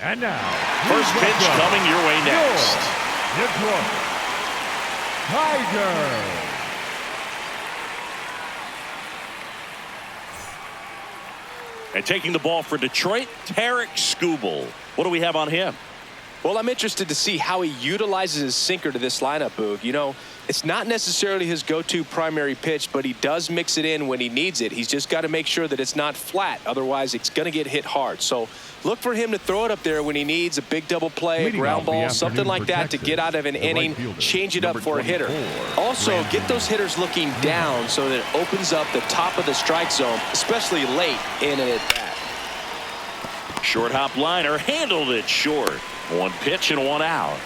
And now, first pitch coming your way next. Detroit Tigers. And taking the ball for Detroit, Tarek Skubal. What do we have on him? Well, I'm interested to see how he utilizes his sinker to this lineup, Boog. You know, it's not necessarily his go-to primary pitch, but he does mix it in when he needs it. He's just got to make sure that it's not flat. Otherwise, it's going to get hit hard. So look for him to throw it up there when he needs a big double play, a ground ball, something like that to get out of an inning, change it up for a hitter. Also, get those hitters looking down so that it opens up the top of the strike zone, especially late in an at-bat. Short hop liner, handled it short. One pitch and one out.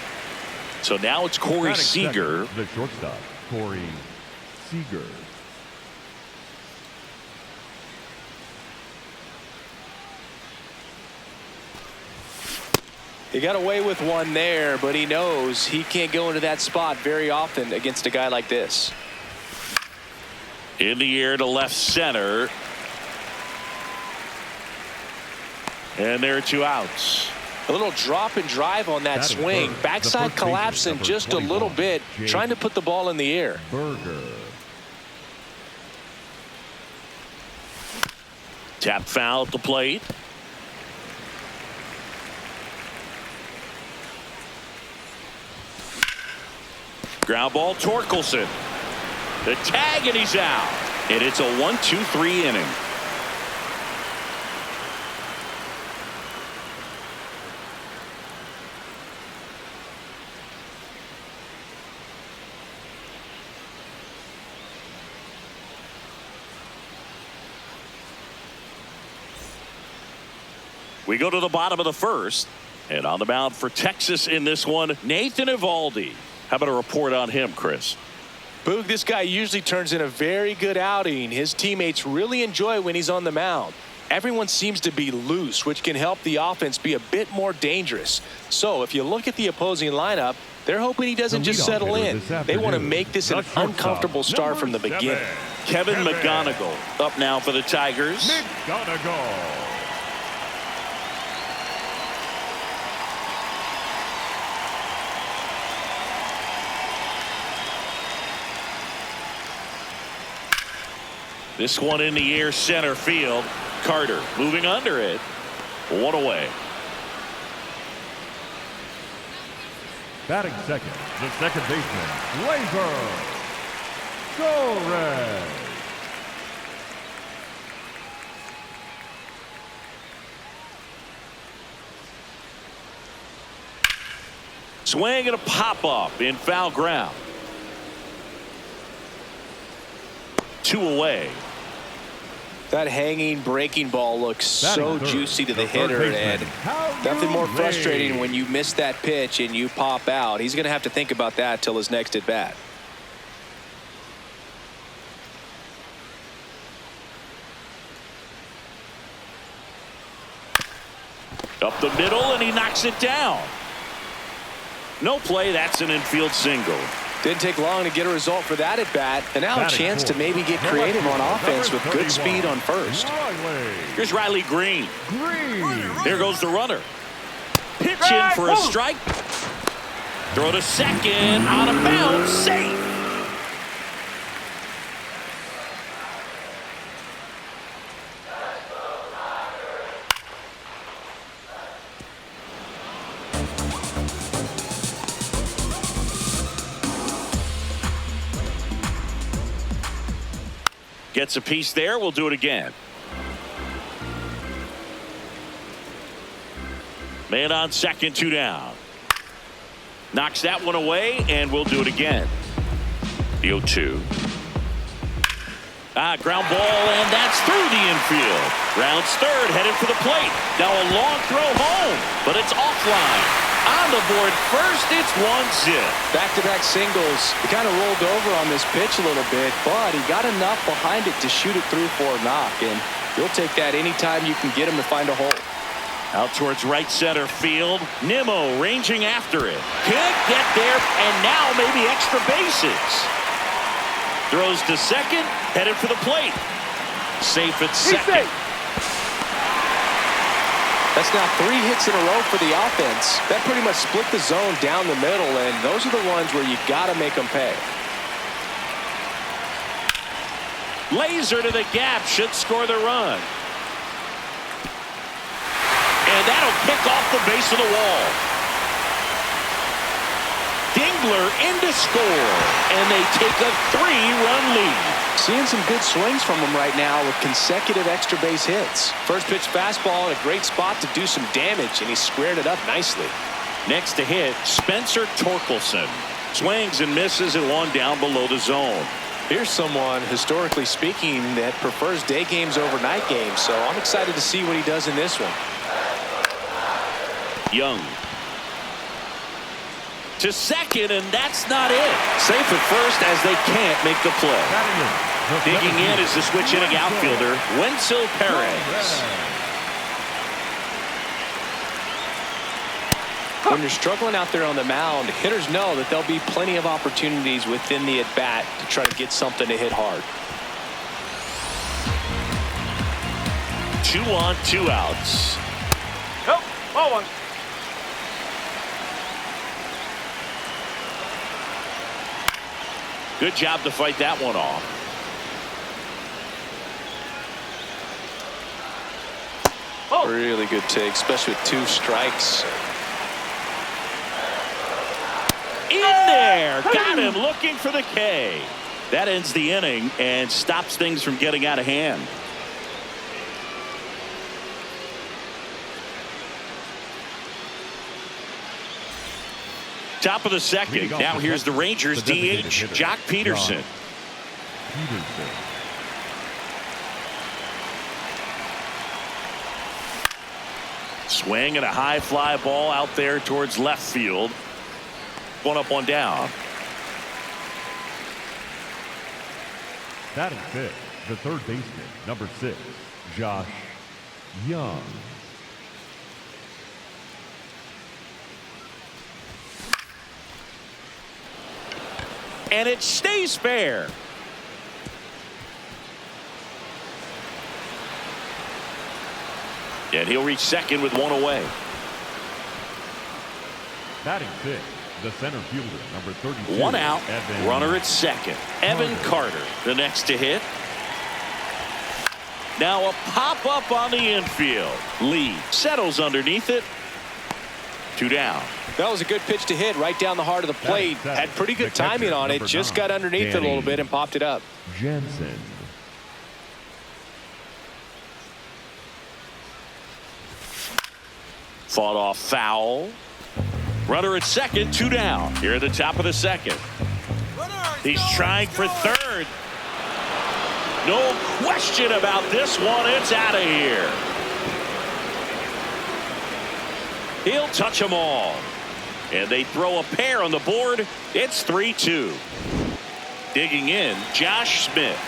So now it's Corey Seager. The shortstop, Corey Seager. He got away with one there, but he knows he can't go into that spot very often against a guy like this. In the air to left center. And there are two outs. A little drop and drive on that swing. Backside collapsing just a little bit, trying to put the ball in the air. Burger. Tap foul at the plate. Ground ball, Torkelson. The tag, and he's out. And it's a 1-2-3 inning. We go to the bottom of the first, and on the mound for Texas in this one, Nathan Eovaldi. How about a report on him, Chris? Boog, this guy usually turns in a very good outing. His teammates really enjoy when he's on the mound. Everyone seems to be loose, which can help the offense be a bit more dangerous. So if you look at the opposing lineup, they're hoping he doesn't just settle in. They want to make this an uncomfortable start from the beginning. Kevin McGonigal up now for the Tigers. McGonigal. This one in the air, center field. Carter moving under it. One away. Batting second, the second baseman, Gleyber Torres. Swing and a pop-up in foul ground. Two away. That hanging breaking ball looks so juicy to the hitter, and nothing more frustrating when you miss that pitch and you pop out. He's going to have to think about that till his next at bat. Up the middle, and he knocks it down. No play. That's an infield single. Didn't take long to get a result for that at bat, and now a chance to maybe get creative on offense with good speed on first. Here's Riley Green. There goes the runner. Pitch in for a strike. Throw to second, out of bounds, safe. Gets a piece there. We'll do it again. Man on second, two down. Knocks that one away, and we'll do it again. The 0-2. Ground ball, and that's through the infield. Rounds third, headed for the plate. Now a long throw home, but it's offline. On the board first, it's 1-0. Back-to-back singles. He kind of rolled over on this pitch a little bit, but he got enough behind it to shoot it through for a knock, and you'll take that anytime you can get him to find a hole. Out towards right center field. Nimmo ranging after it. Can't get there, and now maybe extra bases. Throws to second, headed for the plate. Safe at second. That's now 3 hits in a row for the offense. That pretty much split the zone down the middle, and those are the ones where you got to make them pay. Laser to the gap should score the run. And that'll kick off the base of the wall. Dingler in to score, and they take a 3-run lead. Seeing some good swings from him right now with consecutive extra base hits. First pitch fastball in a great spot to do some damage, and he squared it up nicely. Next to hit, Spencer Torkelson. Swings and misses at 1 down below the zone. Here's someone, historically speaking, that prefers day games over night games, so I'm excited to see what he does in this one. Young to second, and that's not it. Safe at first as they can't make the play. Digging in is the switch hitting outfielder, Wenzel Perez. When you're struggling out there on the mound, hitters know that there'll be plenty of opportunities within the at-bat to try to get something to hit hard. 2 on, 2 outs. Nope, ball 1. Good job to fight that one off. Oh. Really good take, especially with 2 strikes. In there, got him looking for the K. That ends the inning and stops things from getting out of hand. Top of the second. Now here's the Rangers DH, Jock Peterson. Swing and a high fly ball out there towards left field. 1 up, 1 down. Batting fifth, the third baseman, number 6, Josh Young. And it stays fair. And he'll reach second with 1 away. Batting fifth, the center fielder, number 32. 1 out, Evan runner at second. Evan Carter, the next to hit. Now a pop-up on the infield. Lee settles underneath it. 2 down. That was a good pitch to hit right down the heart of the plate. Had pretty good timing on it. Just got underneath it a little bit and popped it up. Jensen. Fought off foul. Runner at second, 2 down. Here at the top of the second. He's trying for third. No question about this one. It's out of here. He'll touch them all. And they throw a pair on the board. It's 3-2. Digging in, Josh Smith.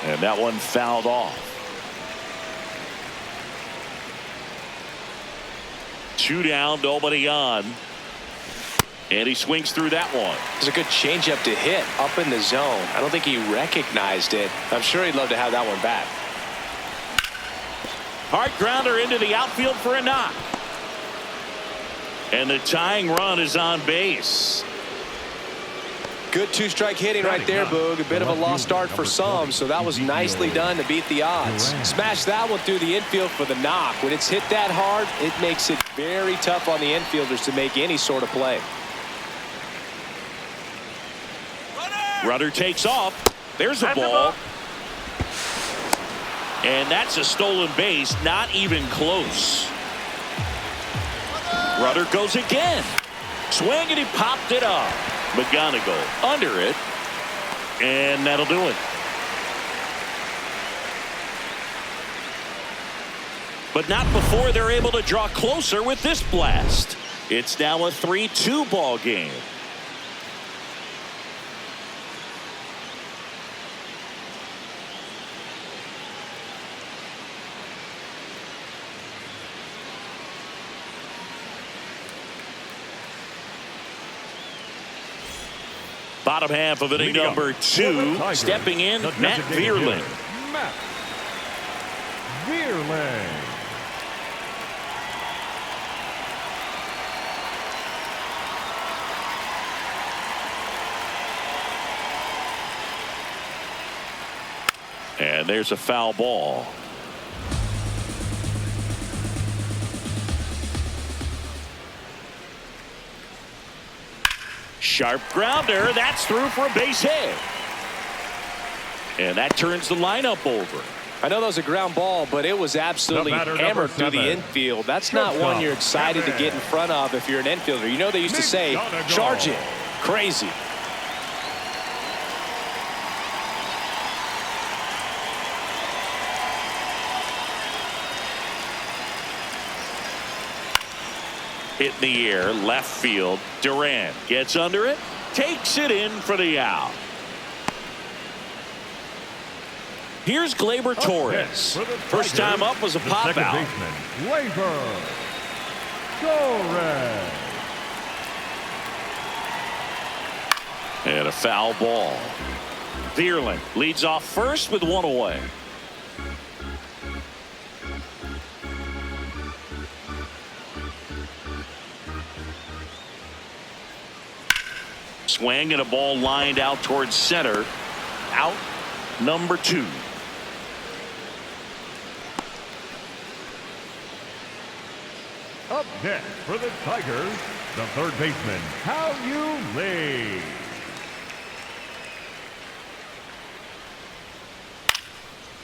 And that one fouled off. 2 down, nobody on. And he swings through that one. It's a good changeup to hit up in the zone. I don't think he recognized it. I'm sure he'd love to have that one back. Hard grounder into the outfield for a knock. And the tying run is on base. Good 2-strike hitting right there, Boog. A bit of a lost start for some, so that was nicely done to beat the odds. Smash that one through the infield for the knock. When it's hit that hard, it makes it very tough on the infielders to make any sort of play. Runner takes off. There's a ball. And that's a stolen base. Not even close. Runner goes again. Swing, and he popped it up. McGonigal under it. And that'll do it. But not before they're able to draw closer with this blast. It's now a 3-2 ball game. Bottom half of inning number 2. Stepping in, Matt Vierling. Matt Vierling. And there's a foul ball. Sharp grounder. That's through for a base hit. And that turns the lineup over. I know that was a ground ball, but it was absolutely hammered through the infield. That's not one you're excited to get in front of if you're an infielder. You know they used to say, charge it. Crazy. Hit in the air, left field. Durant gets under it, takes it in for the out. Here's Gleyber Torres. First time up was a pop out. Gleyber Torres. And a foul ball. Vierling leads off first with 1 away. Swing and a ball lined out towards center. Out number 2. Up next for the Tigers, the third baseman, Hao-Yu Lee.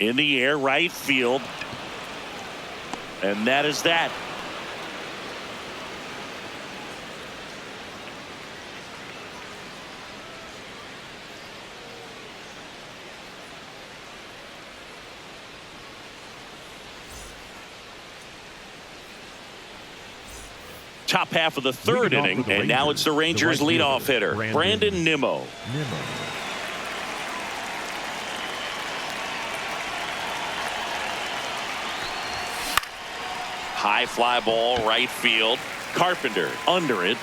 In the air, right field. And that is that. Top half of the third inning, and now it's the Rangers leadoff hitter, Brandon Nimmo. High fly ball, right field. Carpenter under it.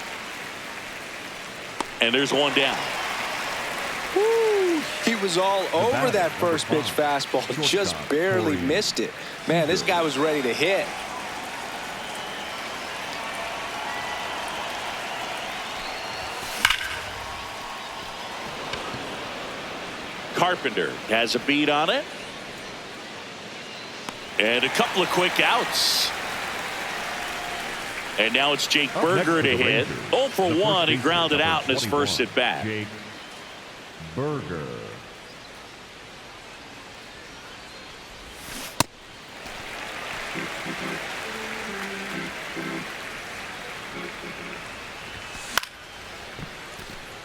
And there's one down. Woo. He was all over that first pitch fastball, just barely missed it. Man, this guy was ready to hit. Carpenter has a beat on it. And a couple of quick outs. And now it's Jake Burger to hit. 0 for 1. He grounded out in his first at bat. Jake Burger.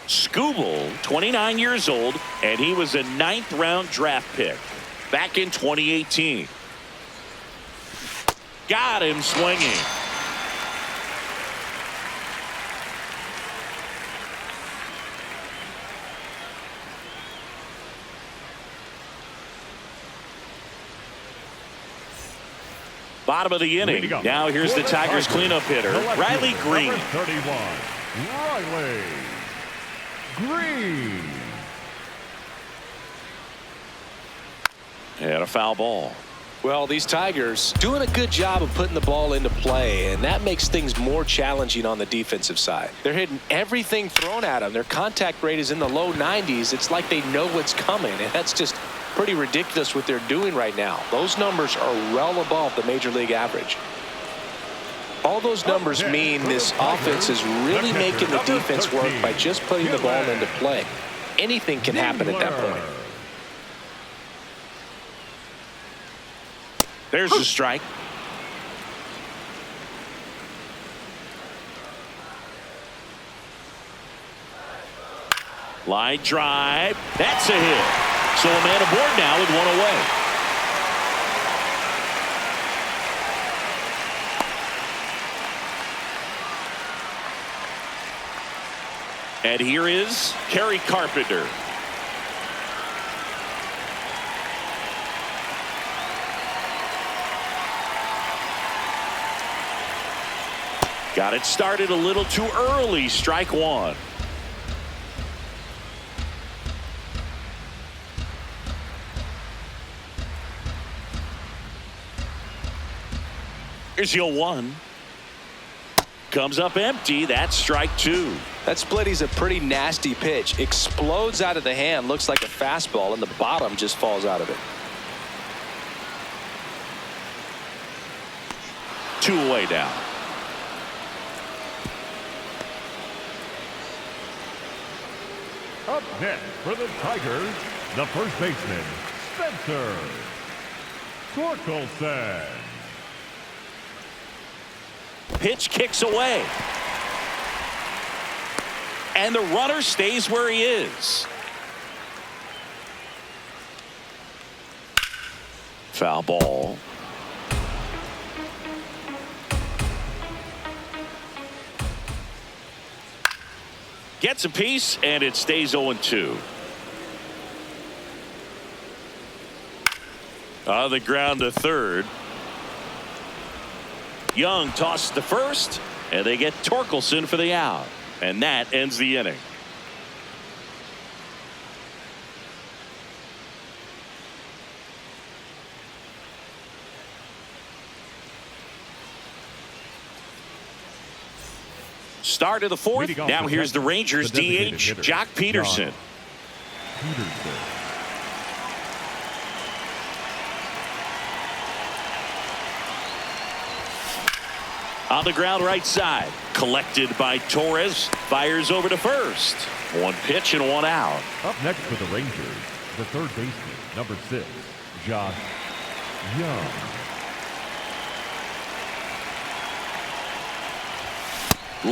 Skubal, 29 years old, and he was a 9th round draft pick back in 2018. Got him swinging. Bottom of the inning. Now here's the Tigers cleanup hitter, Riley Green. Number 31, Riley Green. And a foul ball. Well, these Tigers doing a good job of putting the ball into play, and that makes things more challenging on the defensive side. They're hitting everything thrown at them. Their contact rate is in the low 90s. It's like they know what's coming, and that's just pretty ridiculous what they're doing right now. Those numbers are well above the major league average. All those numbers mean this offense is really making the defense work by just putting the ball into play. Anything can happen at that point. There's the strike. Line drive. That's a hit. So a man aboard now with 1 away. And here is Kerry Carpenter. Got it started a little too early. Strike 1. Here's 0-1. Comes up empty. That's strike 2. That splitty's a pretty nasty pitch. Explodes out of the hand. Looks like a fastball, and the bottom just falls out of it. 2 away now. Up next for the Tigers, the first baseman, Spencer Torkelson. Pitch kicks away. And the runner stays where he is. Foul ball. Gets a piece, and it stays 0-2. On the ground to third. Young tosses to first, and they get Torkelson for the out. And that ends the inning. Start of the fourth. Now here's the Rangers DH, Jock Peterson. On the ground right side. Collected by Torres. Fires over to first. 1 pitch and 1 out. Up next for the Rangers, the third baseman, number 6, Josh Young.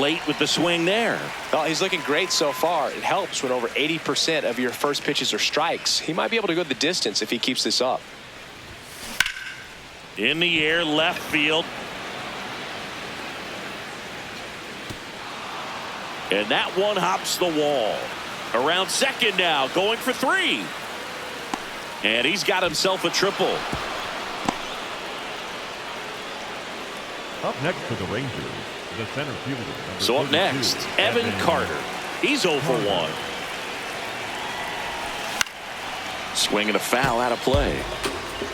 Late with the swing there. Well, he's looking great so far. It helps when over 80% of your first pitches are strikes. He might be able to go the distance if he keeps this up. In the air, left field. And that one hops the wall. Around second now, going for 3. And he's got himself a triple. Up next for the Rangers, the center fielder. So up next, Evan Carter. He's 0 for 1. Swinging a foul out of play.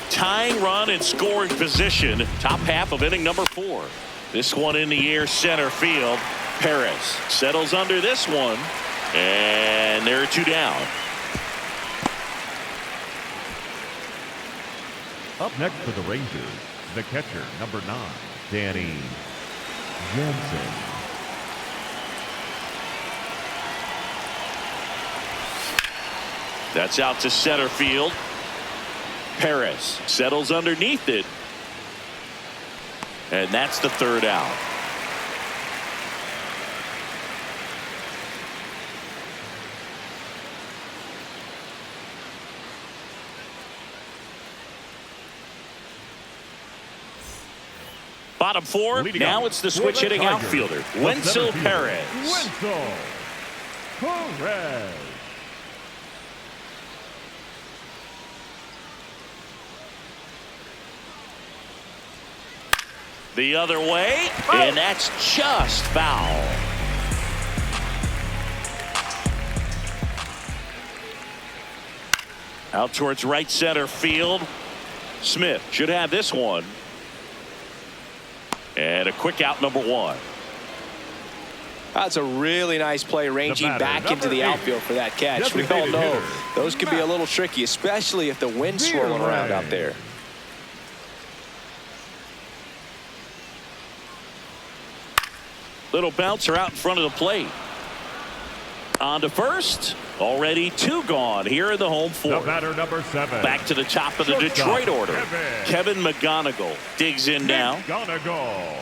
Tying run in scoring position. Top half of inning number 4. This one in the air, center field. Perez settles under this one, and there are 2 down. Up next for the Rangers, the catcher, number 9, Danny Jensen. That's out to center field. Perez settles underneath it, and that's the 3rd out. Bottom 4. Now it's the switch hitting outfielder, Wenzel Perez. Wenzel Perez. The other way, and that's just foul. Out towards right center field. Smith should have this one. And a quick out, number 1. That's a really nice play, ranging back into the outfield for that catch. We all know those can be a little tricky, especially if the wind's swirling around out there. Little bouncer out in front of the plate. On to first. Already 2 gone here in the home 4th. The batter, number 7. Back to the top of the Detroit order. Kevin McGonigal digs in now. McGonigal.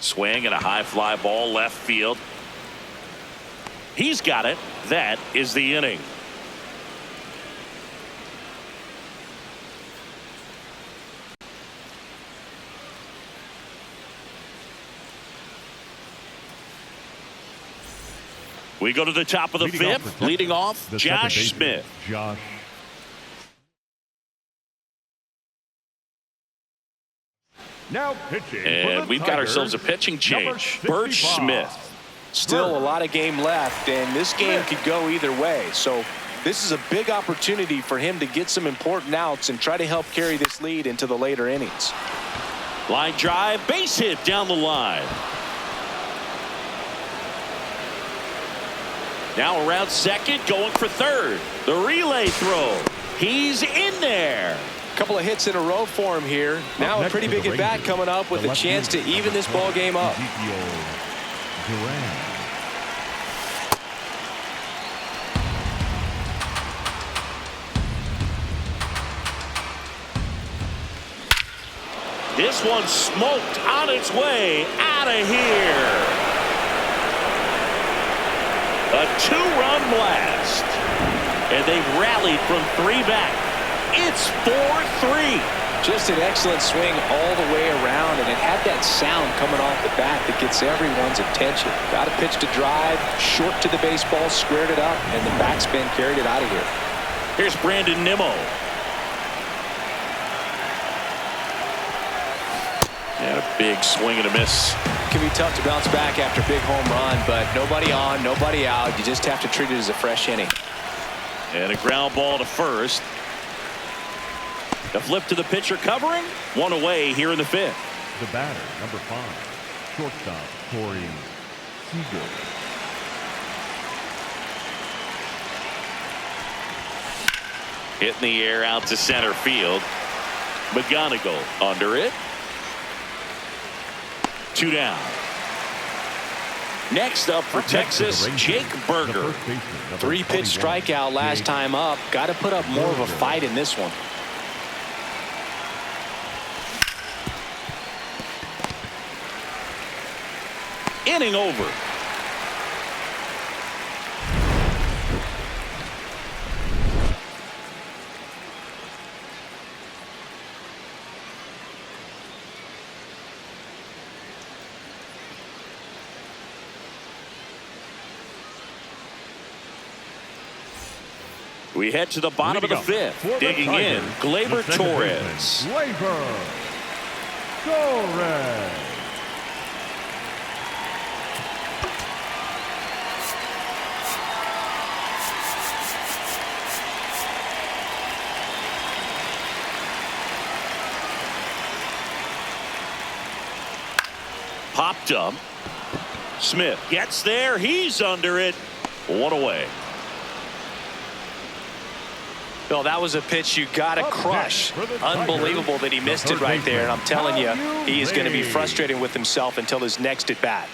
Swing and a high fly ball left field. He's got it. That is the inning. We go to the top of the 5th. Leading off, Josh Smith. Josh. Now pitching. And we've got ourselves a pitching change. Birch Smith. Still a lot of game left, and this game could go either way. So This is a big opportunity for him to get some important outs and try to help carry this lead into the later innings. Line drive, base hit down the line. Now around second, going for third. The relay throw. He's in there. A couple of hits in a row for him here. Now a pretty big at bat coming up with a chance to even this ball game up. This one smoked on its way out of here. A two-run blast. And they've rallied from 3 back. It's 4-3. Just an excellent swing all the way around, and it had that sound coming off the bat that gets everyone's attention. Got a pitch to drive, short to the baseball, squared it up, and the backspin carried it out of here. Here's Brandon Nimmo. And a big swing and a miss. It can be tough to bounce back after a big home run, but nobody on, nobody out. You just have to treat it as a fresh inning. And a ground ball to first. The flip to the pitcher covering. One away here in the 5th. The batter, number 5, shortstop Corey Seager. Hit in the air out to center field. McGonigal under it. 2 down. Next up for Texas, Jake Berger. 3-pitch strikeout last time up. Got to put up more of a fight in this one. Inning over. We head to the bottom of the 5th. Digging in, Gleyber Torres. Gleyber Torres. Popped up. Smith gets there. He's under it. 1 away. Bill, that was a pitch you got to crush. Unbelievable that he missed it right there. And I'm telling you, he is going to be frustrated with himself until his next at bat.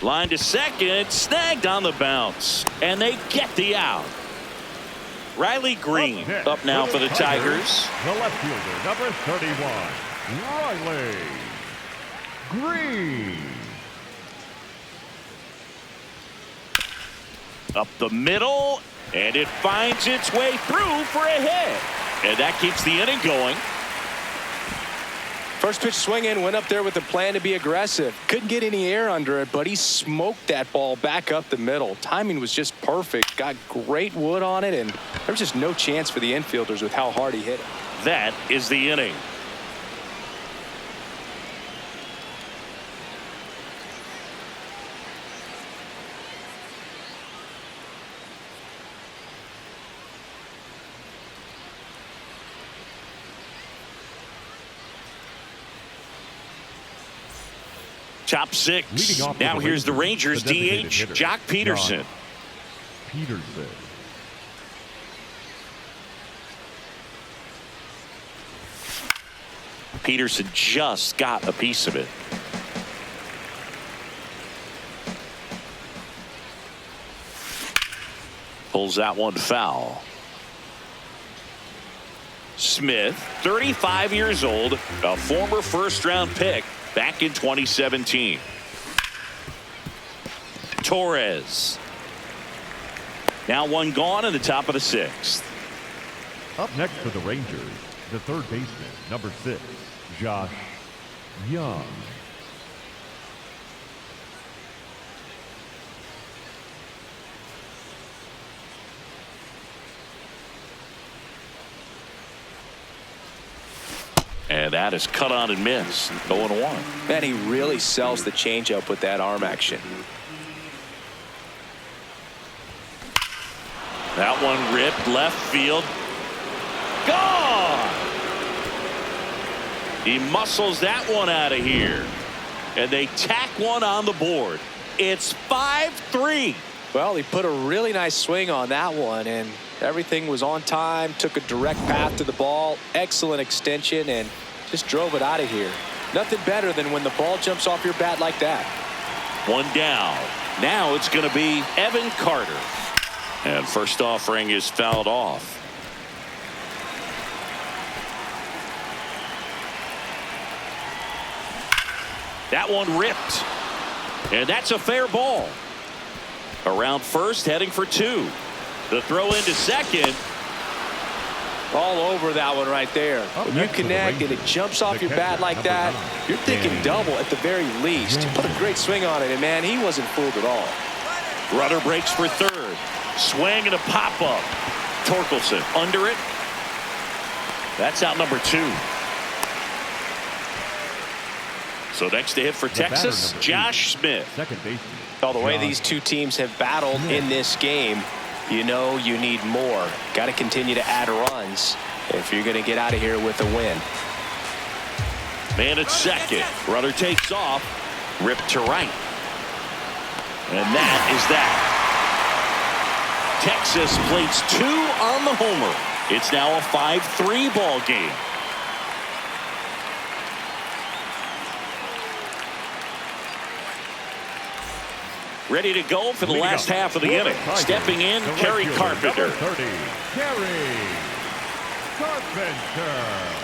Line to second, snagged on the bounce. And they get the out. Riley Green up now for the Tigers. The left fielder, number 31, Riley Green. Up the middle, and it finds its way through for a hit. And that keeps the inning going. First pitch swinging, went up there with a plan to be aggressive. Couldn't get any air under it, but he smoked that ball back up the middle. Timing was just perfect. Got great wood on it, and there was just no chance for the infielders with how hard he hit it. That is the inning. Top 6. Now here's the Rangers DH, Jock Peterson. Peterson. Peterson just got a piece of it. Pulls that one foul. Smith, 35 years old, a former first-round pick back in 2017. Torres. Now one gone in the top of the 6th. Up next for the Rangers, the third baseman, number 6, Josh Young. And that is cut on and missed. 0-1. Man, he really sells the changeup with that arm action. That one ripped left field. Gone! He muscles that one out of here. And they tack one on the board. It's 5-3. Well, he put a really nice swing on that one, and everything was on time, took a direct path to the ball, excellent extension, and just drove it out of here. Nothing better than when the ball jumps off your bat like that. One down. Now it's going to be Evan Carter. And first offering is fouled off. That one ripped. And that's a fair ball. Around first, heading for two. The throw into second. All over that one right there. When you connect and it jumps off your bat like that, you're thinking double at the very least. Put a great swing on it, and man, he wasn't fooled at all. Rudder breaks for third. Swing and a pop-up. Torkelson under it. That's out number 2. So next to hit for Texas, Josh Smith. Second baseman. Well, the way these two teams have battled in this game, you know you need more. Got to continue to add runs if you're going to get out of here with a win. Man at second. Rudder takes off. Ripped to right. And that is that. Texas plates 2 on the homer. It's now a 5-3 ball game. Ready to go for the last half of the inning. Stepping in, Kerry Carpenter. 30, Kerry Carpenter.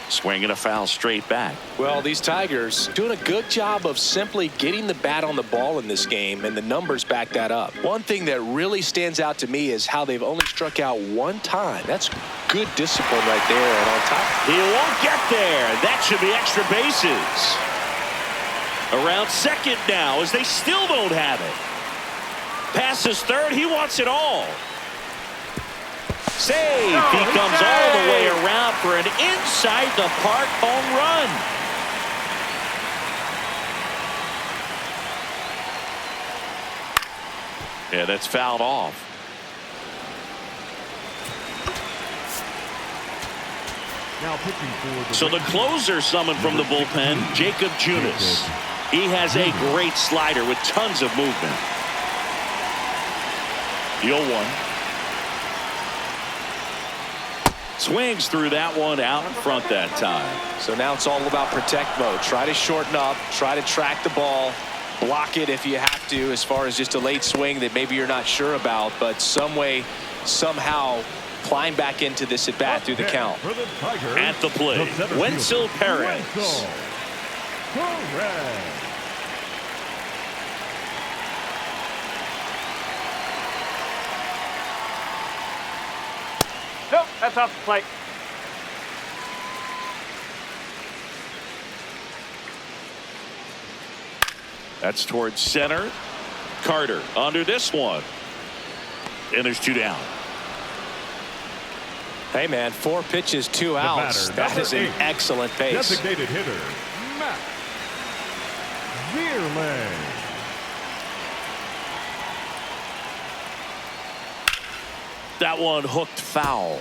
Swinging a foul straight back. Well, these Tigers doing a good job of simply getting the bat on the ball in this game, and the numbers back that up. One thing that really stands out to me is how they've only struck out 1 time. That's good discipline right there, and on top. He won't get there. That should be extra bases. Around second now as they still don't have it. Passes third. He wants it all. Save. He comes all the way around for an inside the park home run. Yeah, that's fouled off. Now pitching for So the closer summoned from the bullpen, Jacob Junis. He has a great slider with tons of movement. The 0-1. Swings through that one out in front that time. So now it's all about protect mode. Try to shorten up, try to track the ball, block it if you have to, as far as just a late swing that maybe you're not sure about, but some way, somehow climb back into this at bat through the count. At the plate, Wenzel Perez. Nope, that's off the plate. That's towards center. Carter under this one. And there's 2 down. Hey, man, 4 pitches, 2 outs. That is an excellent pace. Designated hitter, Matt Vierling. That one hooked foul.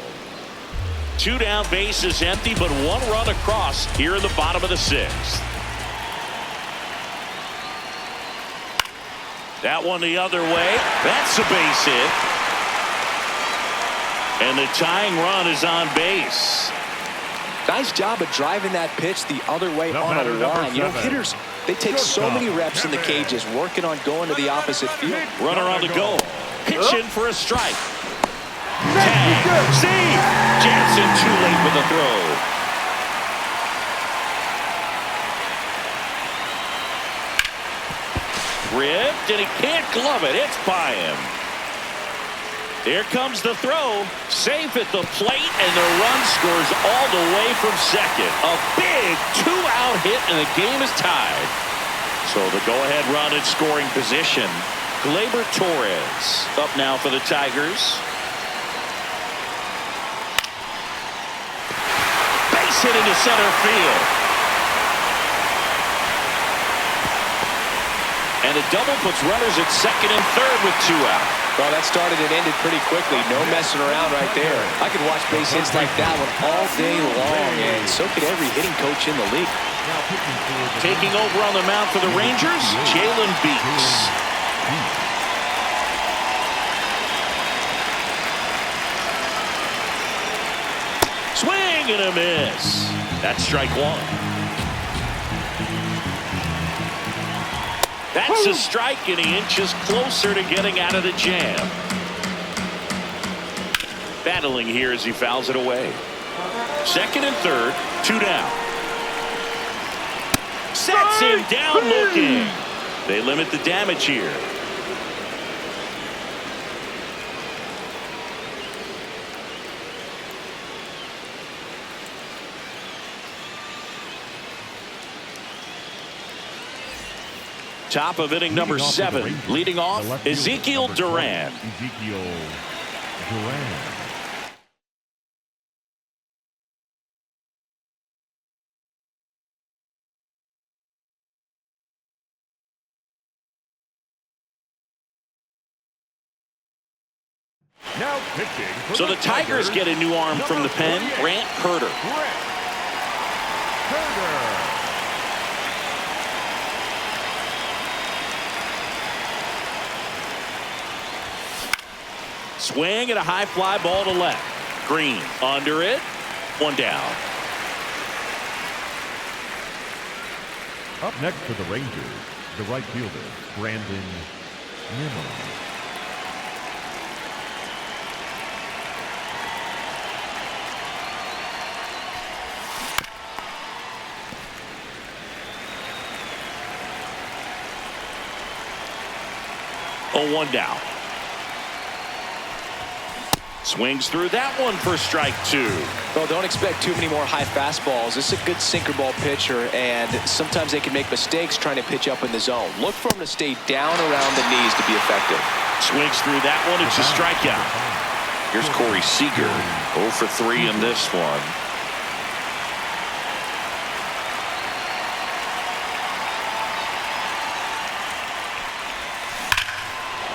2 down, bases empty, but 1 run across here in the bottom of the 6th. That one the other way. That's a base hit. And the tying run is on base. Nice job of driving that pitch the other way on a line. You know, hitters, they take so many reps in the cages working on going to the opposite field. Runner on the go. Pitching for a strike. Tag. See. Jansen too late with the throw. Ripped, and he can't glove it. It's by him. Here comes the throw. Safe at the plate, and the run scores all the way from second. A big 2-out hit, and the game is tied. So the go-ahead run in scoring position. Gleyber Torres up now for the Tigers. Base hit into center field. And a double puts runners at second and third with 2 out. Well, that started and ended pretty quickly. No messing around right there. I could watch base hits like that one all day long, and so could every hitting coach in the league. Taking over on the mound for the Rangers, Jalen Beeks. Swing and a miss. That's strike 1. That's a strike, and he inches closer to getting out of the jam. Battling here as he fouls it away. Second and third, 2 down. Sets him down looking. They limit the damage here. Top of inning number 7. Leading off, Ezekiel Duran. Ezekiel Duran. Now pitching. So the Tigers get a new arm from the pen, Grant Herter. Swing and a high fly ball to left. Green under it. 1 down. Up next for the Rangers, the right fielder, Brandon Nimmo. Oh, 1 down. Swings through that one for strike 2. Well, don't expect too many more high fastballs. This is a good sinker ball pitcher, and sometimes they can make mistakes trying to pitch up in the zone. Look for him to stay down around the knees to be effective. Swings through that one. It's a strikeout. Here's Corey Seager. 0 for 3 in this one.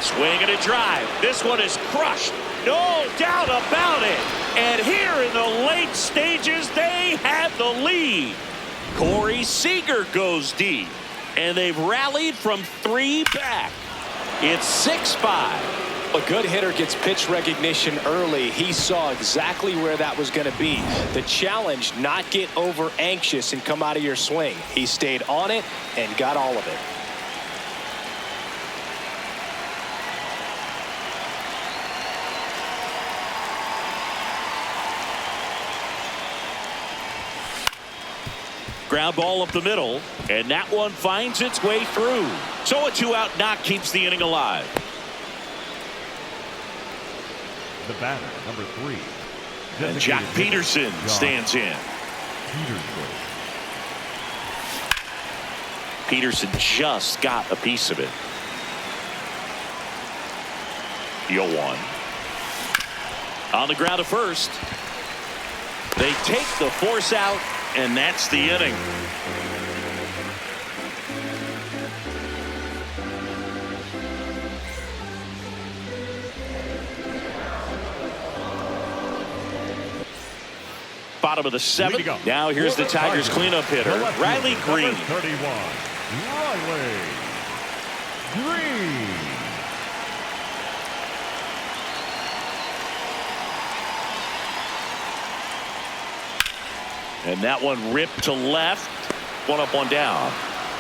Swing and a drive. This one is crushed. No doubt about it. And here in the late stages, they have the lead. Corey Seager goes deep. And they've rallied from 3 back. It's 6-5. A good hitter gets pitch recognition early. He saw exactly where that was going to be. The challenge, not get over anxious and come out of your swing. He stayed on it and got all of it. Ground ball up the middle, and that one finds its way through. So a 2-out knock keeps the inning alive. The batter, number 3. And Jack Peterson stands in. Peterson just got a piece of it. 0-1. On the ground to first. They take the force out, and that's the inning. Bottom of the 7th. Now here's the Tigers cleanup hitter, Riley Green. 31. Riley Green. And that one ripped to left. 1 up, 1 down.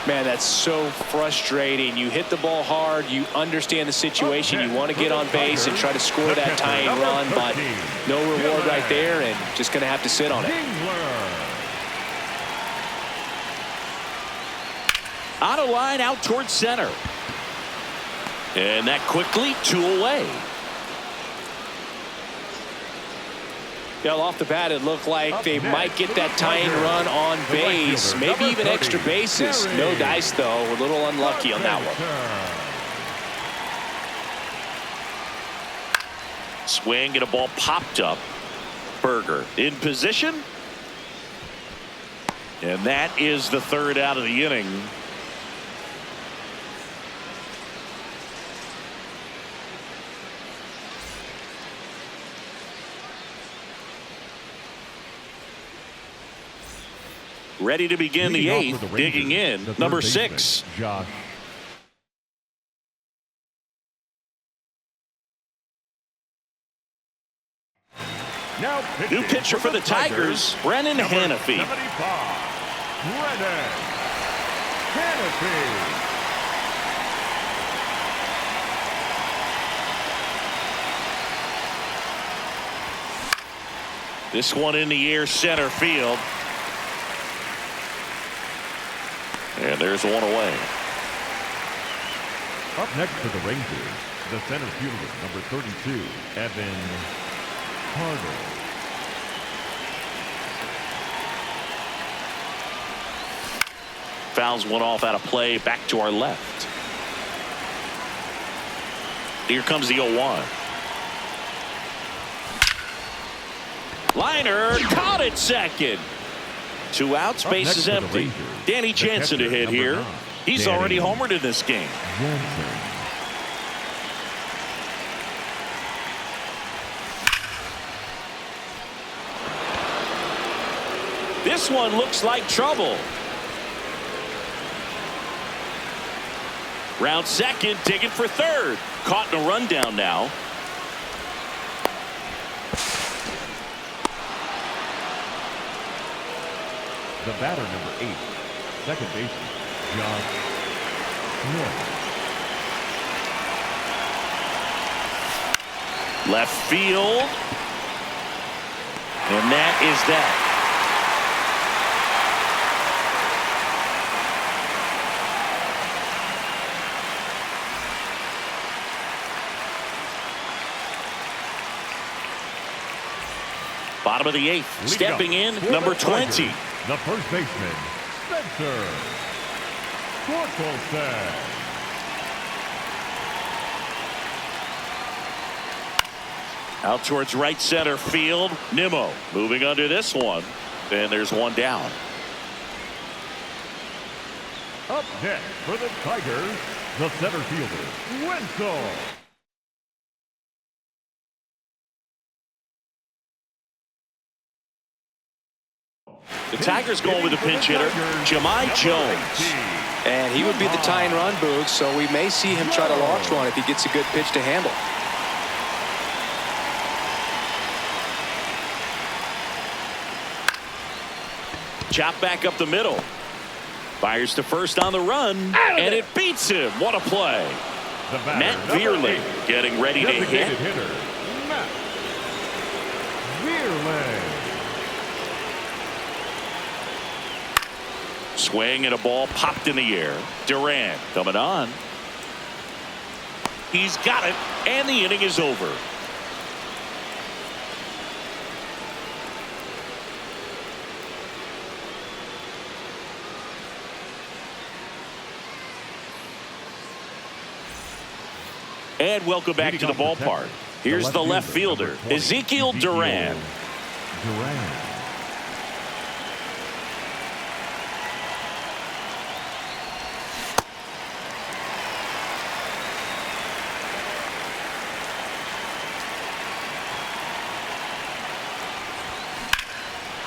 Man, that's so frustrating. You hit the ball hard. You understand the situation. You want to get on base and try to score that tying run, but no reward right there, and just going to have to sit on it. Out of line, out towards center. And that quickly 2 away. Yeah, off the bat, it looked like they might get that tying run on base, maybe even extra bases. No dice, though. A little unlucky on that one. Swing and a ball popped up. Berger in position. And that is the 3rd out of the inning. Ready to begin the Leading off 8th. for the Digging Rangers, in, the third number baseman, 6. Josh. Now New pitcher for the Tigers, Brennan number Hannafy. 75, Brennan Hannafy. This one in the air, center field. And there's one away. Up next for the Rangers, the center fielder, number 32, Evan Carter. Fouls one off out of play, back to our left. Here comes the 0-1. Liner caught at second. 2 outs, base is empty. Danny Jansen to hit here. 9, He's Danny already homered in this game. Jansen. This one looks like trouble. Round second, digging for third. Caught in a rundown now. The batter, number 8, second baseman, Josh Smith. Left field. And that is that. Bottom of the 8th. Stepping in, number 20. The first baseman, Spencer Torkelson. Out towards right center field. Nimmo moving under this one. And there's one down. Up next for the Tigers, the center fielder, Wenzel. The Tigers going with a pinch hitter, Jahmai Jones. And he would be the tying run, Boog, so we may see him try to launch one if he gets a good pitch to handle. Chop back up the middle. Fires to first on the run, and it beats him. What a play. Matt Vierling getting ready to hit. Hitter, Matt Vierling. Swing and a ball popped in the air. Durant coming on. He's got it, and the inning is over. And welcome back to the ballpark. Here's the left fielder, Ezekiel Duran.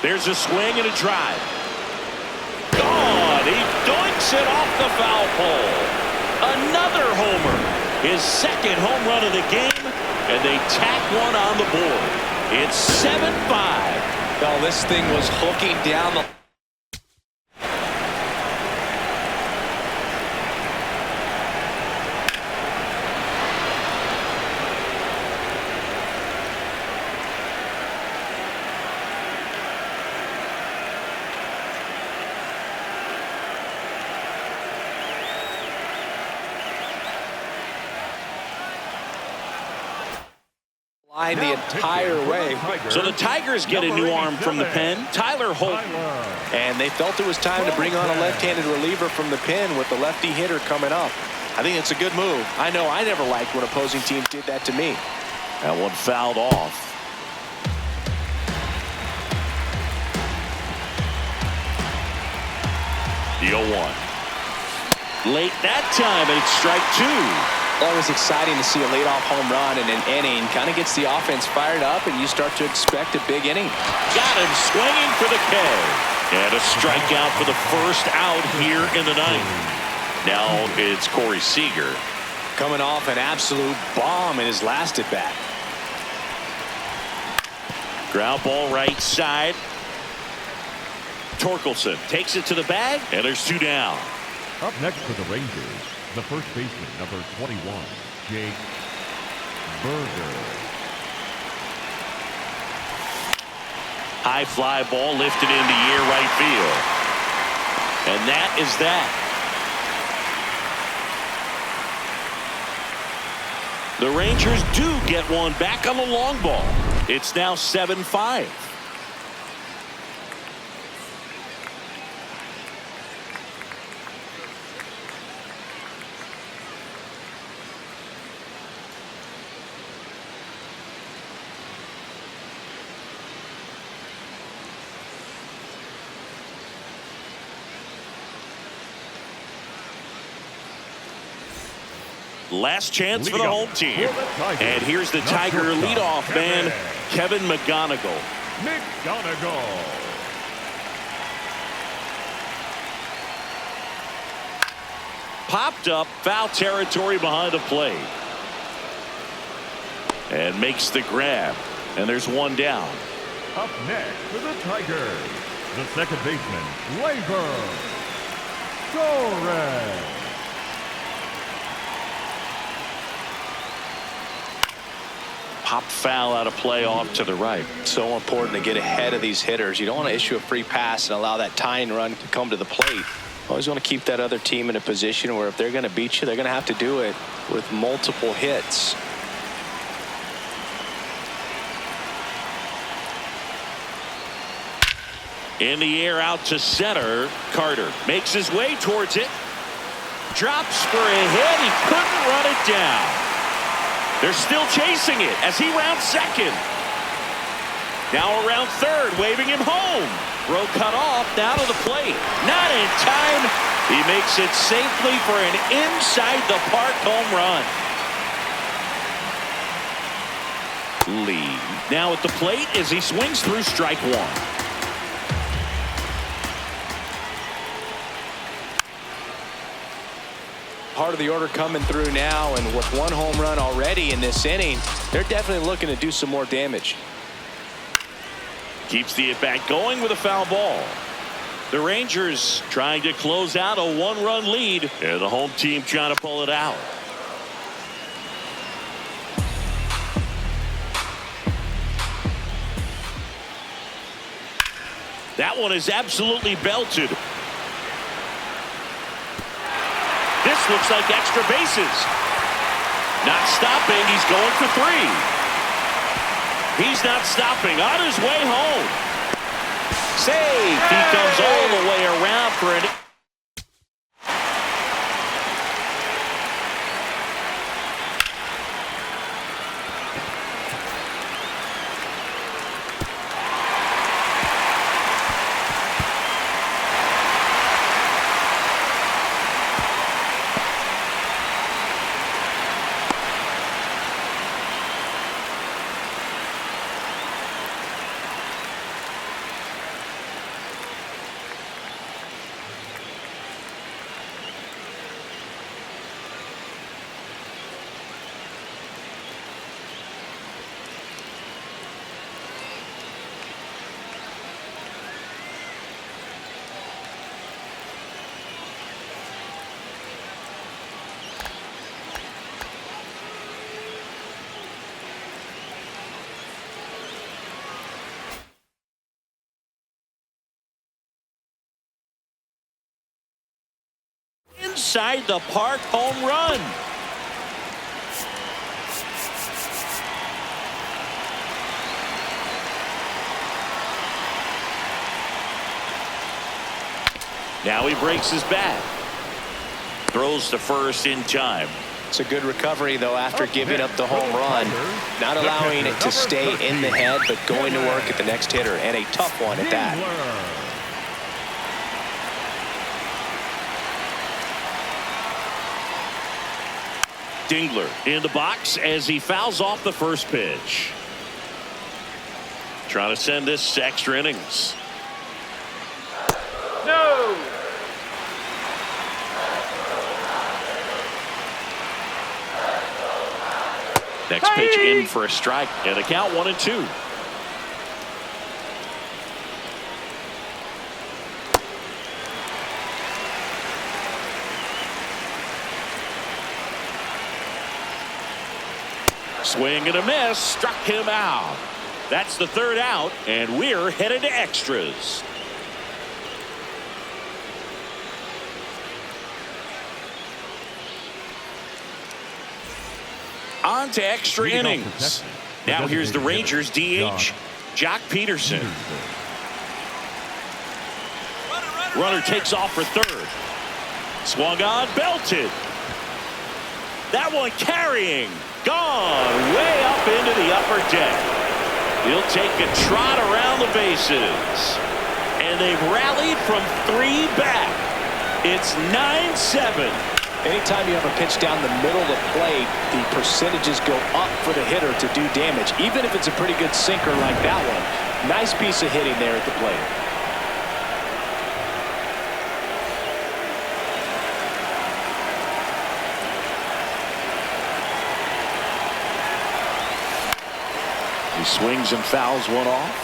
There's a swing and a drive. Gone. He doinks it off the foul pole. Another homer. His second home run of the game, and they tack one on the board. It's 7-5. Oh, this thing was hooking down the... the entire way. So the Tigers get a new arm from the pen, Tyler Holt. And they felt it was time to bring on a left-handed reliever from the pen with the lefty hitter coming up. I think it's a good move. I know I never liked when opposing teams did that to me. That one fouled off. The 0-1. Late that time, and it's strike 2. Always exciting to see a leadoff home run in an inning. Kind of gets the offense fired up, and you start to expect a big inning. Got him swinging for the K. And a strikeout for the first out here in the ninth. Now it's Corey Seager. Coming off an absolute bomb in his last at bat. Ground ball right side. Torkelson takes it to the bag, and there's 2 down. Up next for the Rangers, the first baseman, number 21, Jake Burger. High fly ball lifted in the air right field. And that is that. The Rangers do get one back on the long ball. It's now 7-5. Last chance for the home team. And here's the Tiger leadoff man, Kevin McGonigal. Popped up, foul territory behind the plate. And makes the grab. And there's 1 down. Up next for the Tigers, the second baseman, Gleyber Torres. Popped foul out of play off to the right. So important to get ahead of these hitters. You don't want to issue a free pass and allow that tying run to come to the plate. Always want to keep that other team in a position where if they're going to beat you, they're going to have to do it with multiple hits. In the air out to center. Carter makes his way towards it. Drops for a hit. He couldn't run it down. They're still chasing it as he rounds second. Now around third, waving him home. Throw cut off, now to the plate. Not in time. He makes it safely for an inside the park home run. Lee now at the plate as he swings through strike 1. Part of the order coming through now, and with 1 home run already in this inning, they're definitely looking to do some more damage. Keeps the at-bat going with a foul ball. The Rangers trying to close out a 1-run lead, and the home team trying to pull it out. That one is absolutely belted. This looks like extra bases. Not stopping. He's going for 3. He's not stopping. On his way home. Save. He comes all the way around for an... Inside the park home run. Now he breaks his bat. Throws to first in time. It's a good recovery, though, after giving up the home run. Not allowing it to stay in the head, but going to work at the next hitter, and a tough one at that. Dingler in the box as he fouls off the first pitch. Trying to send this to extra innings. Oh! Next pitch in for a strike, and a count 1-2. Swing and a miss, struck him out. That's the third out, and we're headed to extras. On to extra innings. Now here's the Rangers DH, Jock Peterson. Runner takes off for third. Swung on, belted. That one carrying. Gone way up into the upper deck. He'll take a trot around the bases. And they've rallied from 3 back. It's 9-7. Anytime you have a pitch down the middle of the plate, the percentages go up for the hitter to do damage, even if it's a pretty good sinker like that one. Nice piece of hitting there at the plate. He swings and fouls one off.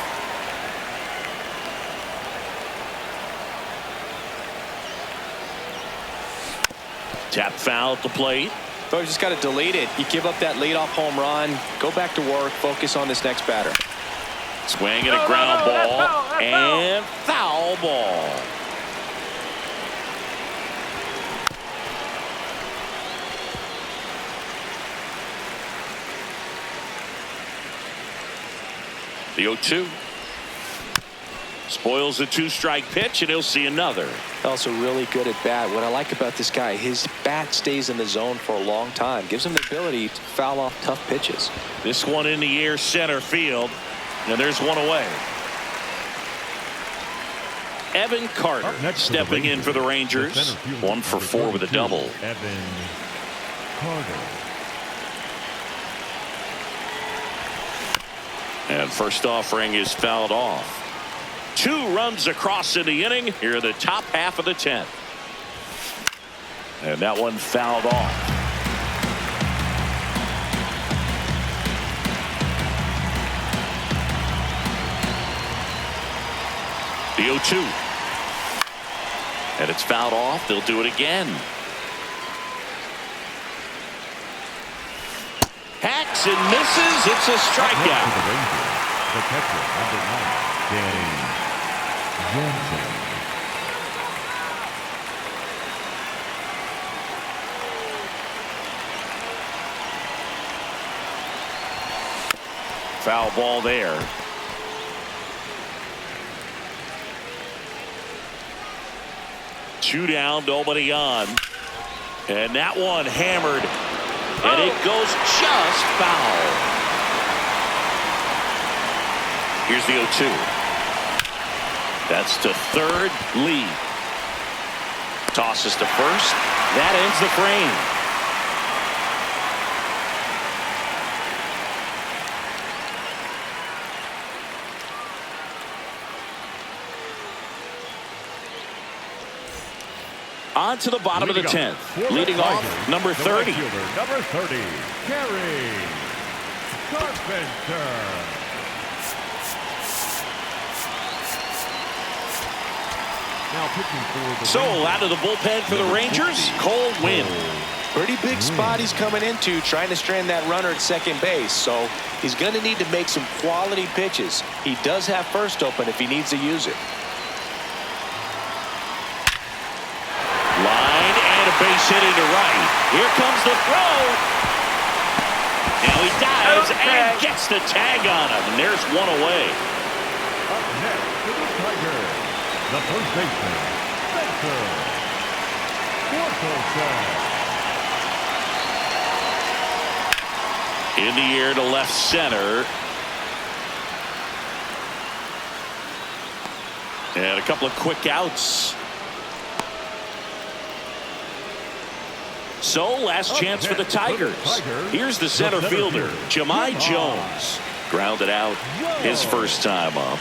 Tap foul at the plate. So you just got to delete it. You give up that leadoff home run. Go back to work. Focus on this next batter. Swing and a ground ball. And foul ball. The 0-2. Spoils the 2-strike pitch, and he'll see another. Also really good at bat. What I like about this guy, his bat stays in the zone for a long time. Gives him the ability to foul off tough pitches. This one in the air center field, and there's one away. Evan Carter stepping in for the Rangers. 1 for 4 with a double. Evan Carter. And first offering is fouled off. 2 runs across in the inning. Here are the top half of the 10th. And that one fouled off. The 0-2. And it's fouled off. They'll do it again. Hacks and misses. It's a strikeout. The catcher, number 9, Danny Jansen. Foul ball there. Two down, nobody on. And that one hammered. And it goes just foul. Here's the 0-2. That's to third, lead. Tosses to first. That ends the frame. On to the bottom of the 10th. Leading off, number 30. Number 30, Gary Carpenter. Now pitching for the So out of the bullpen for the Rangers, Cole Winn. Pretty big spot he's coming into, trying to strand that runner at second base. So he's going to need to make some quality pitches. He does have first open if he needs to use it. Line and a base hit into right. Here comes the throw. Now he dives and gets the tag on him. And there's one away. Up next to the Tigers, the first baseman, Spencer Torkelson. In the air to left center. And a couple of quick outs. So last chance for the Tigers. Here's the center fielder, Jahmai Jones. Grounded out his first time up.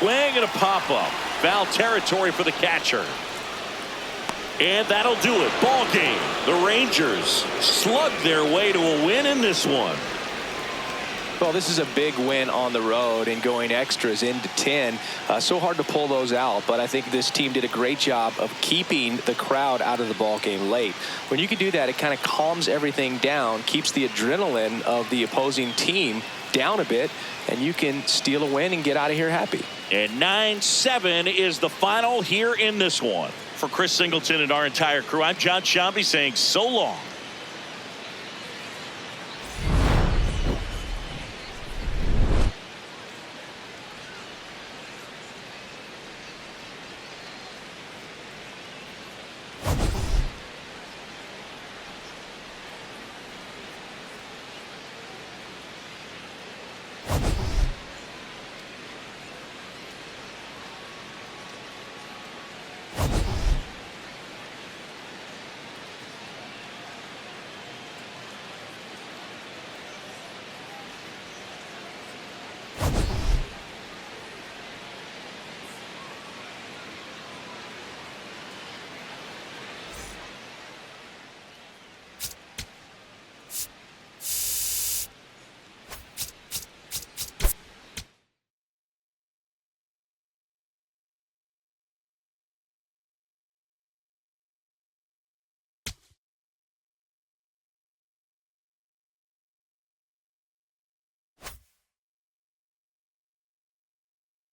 swing and a pop-up. Foul territory for the catcher. And that'll do it. Ball game. The Rangers slug their way to a win in this one. Well, this is a big win on the road and going extras into 10. So hard to pull those out, but I think this team did a great job of keeping the crowd out of the ball game late. When you can do that, it kind of calms everything down, keeps the adrenaline of the opposing team down a bit, and you can steal a win and get out of here happy. And 9-7 is the final here in this one. For Chris Singleton and our entire crew, I'm John Shambi saying so long.